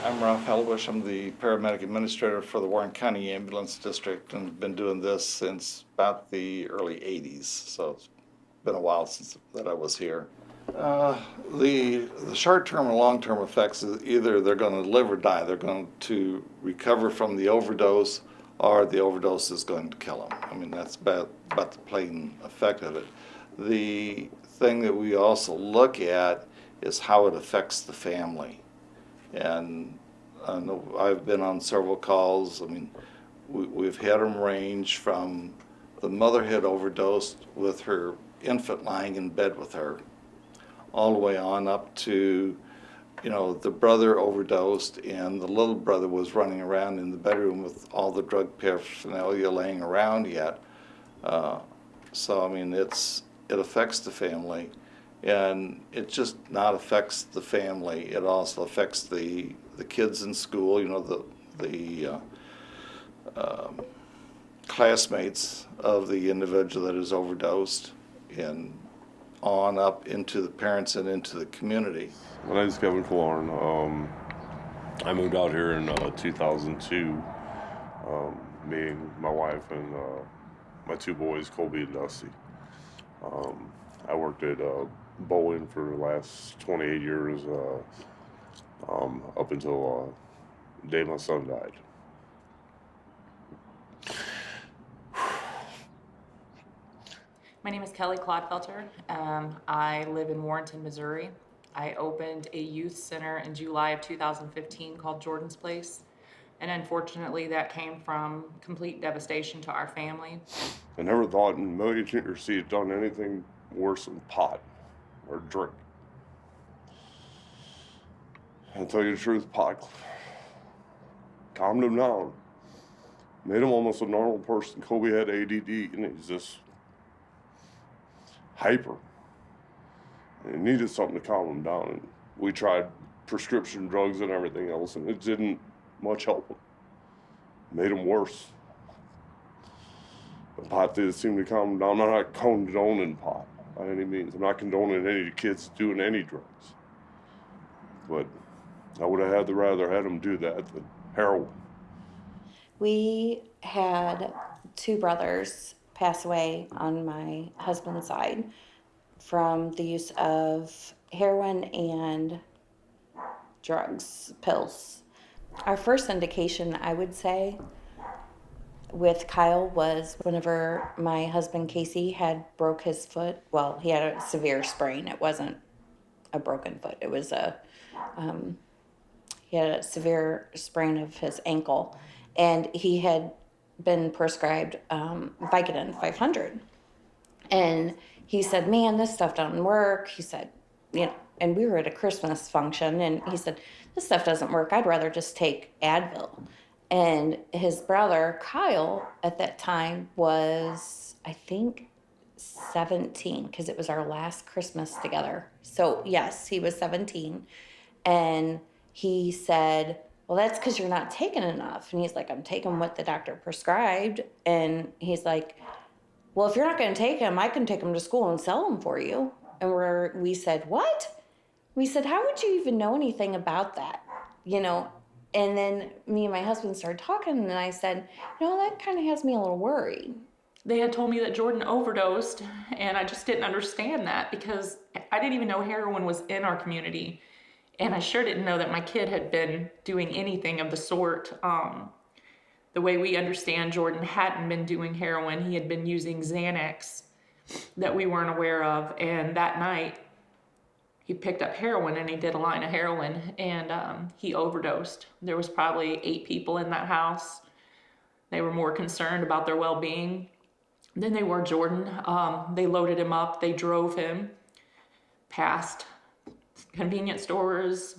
I'm Ralph Helwish. I'm the paramedic administrator for the Warren County Ambulance District and been doing this since about the early 80s. So it's been a while since that I was here. The short-term and long-term effects is either they're going to live or die. They're going to recover from the overdose or the overdose is going to kill them. I mean, that's about the plain effect of it. The thing that we also look at is how it affects the family. And I know I've been on several calls. I mean, we've had them range from the mother had overdosed with her infant lying in bed with her, all the way on up to, the brother overdosed and the little brother was running around in the bedroom with all the drug paraphernalia laying around yet. So, I mean, it affects the family. And it just not affects the family. It also affects the kids in school. The classmates of the individual that is overdosed, and on up into the parents and into the community. My name's Kevin Killorn. I moved out here in 2002. Me, my wife, and my two boys, Colby and Dusty. I worked at Bowen for the last 28 years, up until the day my son died. My name is Kelly Clodfelter. I live in Warrenton, Missouri. I opened a youth center in July of 2015 called Jordan's Place. And unfortunately, that came from complete devastation to our family. I never thought in a million years he had done anything worse than pot or drink. I'll tell you the truth, pot calmed him down. Made him almost a normal person. Kobe had ADD and he's just hyper. And he needed something to calm him down. And we tried prescription drugs and everything else, and it didn't much help him. Made him worse. The pot did seem to calm him down. I'm not condoning pot by any means. I'm not condoning any kids doing any drugs. But I would have rather had them do that than heroin. We had two brothers pass away on my husband's side from the use of heroin and drugs, pills. Our first indication, I would say, with Kyle was whenever my husband Casey had broke his foot. Well, he had a severe sprain. It wasn't a broken foot. It was he had a severe sprain of his ankle, and he had been prescribed Vicodin 500. And he said, "Man, this stuff doesn't work." He said, and we were at a Christmas function, and he said, "This stuff doesn't work. I'd rather just take Advil." And his brother, Kyle, at that time was, I think, 17, because it was our last Christmas together. So, yes, he was 17. And he said, "Well, that's because you're not taking enough." And he's like, "I'm taking what the doctor prescribed." And he's like, "Well, if you're not going to take them, I can take them to school and sell them for you." And we said, "What?" We said, "How would you even know anything about that?" And then me and my husband started talking, and I said, that kind of has me a little worried. They had told me that Jordan overdosed, and I just didn't understand that because I didn't even know heroin was in our community. And I sure didn't know that my kid had been doing anything of the sort. The way we understand, Jordan hadn't been doing heroin. He had been using Xanax that we weren't aware of. And that night, he picked up heroin and he did a line of heroin, and he overdosed. There was probably 8 people in that house. They were more concerned about their well-being than they were Jordan. They loaded him up. They drove him past convenience stores,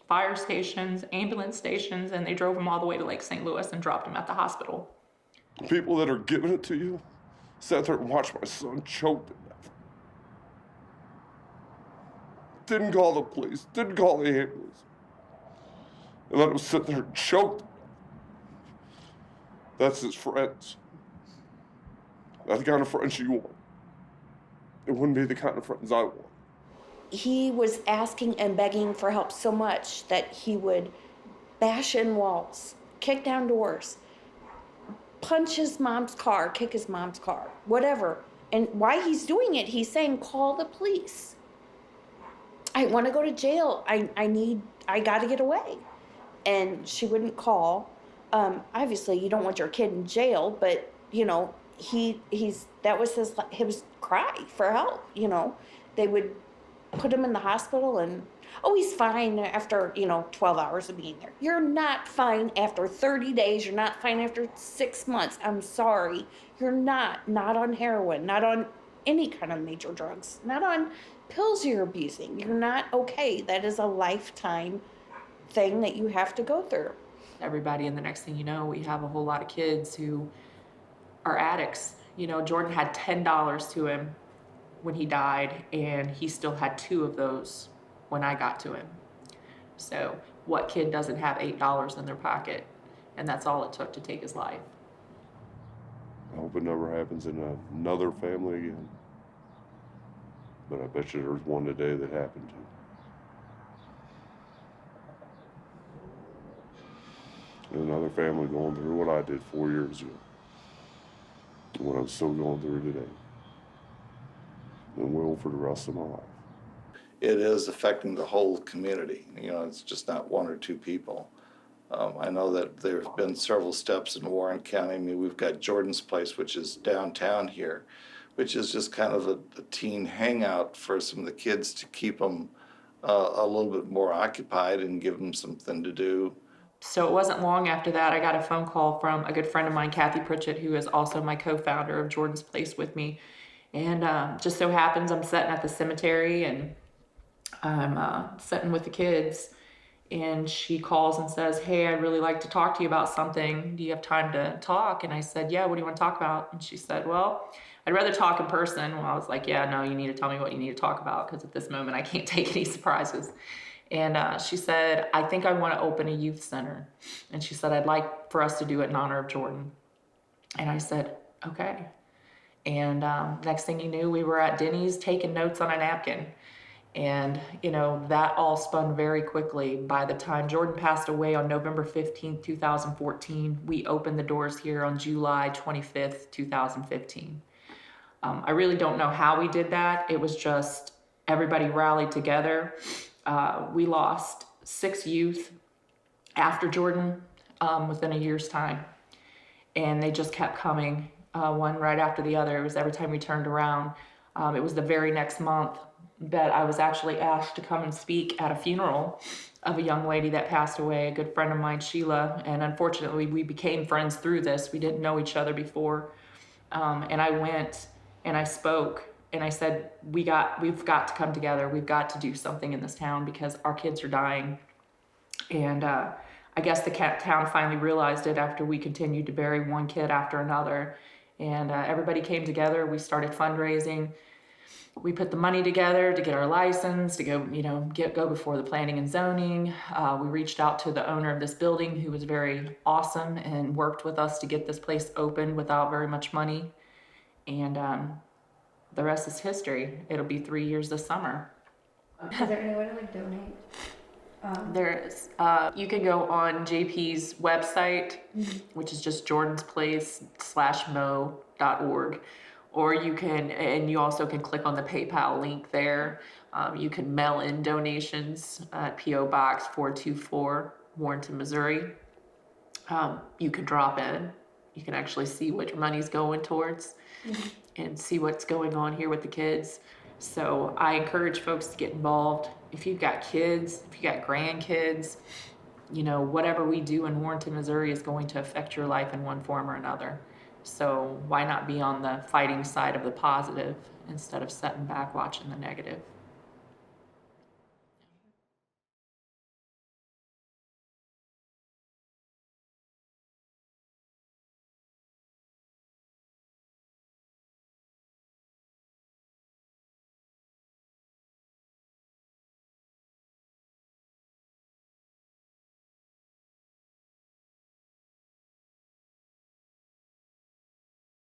fire stations, ambulance stations, and they drove him all the way to Lake St. Louis and dropped him at the hospital. People that are giving it to you sat there and watched my son choke to death. Didn't call the police, didn't call the ambulance. And let him sit there and choke. That's his friends. That's the kind of friends you want. It wouldn't be the kind of friends I want. He was asking and begging for help so much that he would bash in walls, kick down doors, punch his mom's car, kick his mom's car, whatever. And why he's doing it, he's saying, call the police. I want to go to jail. I got to get away. And she wouldn't call. Obviously, you don't want your kid in jail, but, you know, that was his cry for help, you know. They would put him in the hospital and, oh, he's fine after, 12 hours of being there. You're not fine after 30 days. You're not fine after 6 months. I'm sorry. You're not on heroin, not on any kind of major drugs, not on pills you're abusing. You're not okay. That is a lifetime thing that you have to go through. Everybody, and the next thing you know, we have a whole lot of kids who are addicts. You know, Jordan had $10 to him when he died, and he still had 2 of those when I got to him. So what kid doesn't have $8 in their pocket? And that's all it took to take his life. I hope it never happens in another family again. But I bet you there's one today that happened to. And another family going through what I did 4 years ago. And what I'm still going through today. And will for the rest of my life. It is affecting the whole community. You know, it's just not 1 or 2 people. I know that there's been several steps in Warren County. I mean, we've got Jordan's Place, which is downtown here, which is just kind of a teen hangout for some of the kids to keep them a little bit more occupied and give them something to do. So it wasn't long after that, I got a phone call from a good friend of mine, Kathy Pritchett, who is also my co-founder of Jordan's Place with me. And just so happens I'm sitting at the cemetery and I'm sitting with the kids. And she calls and says, hey, I'd really like to talk to you about something. Do you have time to talk? And I said, yeah, what do you want to talk about? And she said, well, I'd rather talk in person. Well, I was like, yeah, no, you need to tell me what you need to talk about, because at this moment I can't take any surprises. And she said, I think I want to open a youth center. And she said, I'd like for us to do it in honor of Jordan. And I said, okay. And next thing you knew, we were at Denny's taking notes on a napkin. And, that all spun very quickly. By the time Jordan passed away on November 15th, 2014, we opened the doors here on July 25th, 2015. I really don't know how we did that. It was just everybody rallied together. We lost 6 youth after Jordan within a year's time. And they just kept coming, one right after the other. It was every time we turned around. It was the very next month that I was actually asked to come and speak at a funeral of a young lady that passed away, a good friend of mine, Sheila. And unfortunately, we became friends through this. We didn't know each other before. And I went and I spoke and I said, we've got to come together. We've got to do something in this town because our kids are dying. And I guess the town finally realized it after we continued to bury one kid after another. And everybody came together. We started fundraising. We put the money together to get our license, to go, go before the planning and zoning. We reached out to the owner of this building, who was very awesome and worked with us to get this place open without very much money. And the rest is history. It'll be 3 years this summer. Is there any way to donate? There is. You can go on JP's website, which is just jordansplace/mo.org. Or you also can click on the PayPal link there. You can mail in donations at P.O. Box 424, Warrenton, Missouri. You can drop in. You can actually see what your money's going towards and see what's going on here with the kids. So I encourage folks to get involved. If you've got kids, if you got grandkids, whatever we do in Warrenton, Missouri is going to affect your life in one form or another. So why not be on the fighting side of the positive instead of sitting back watching the negative?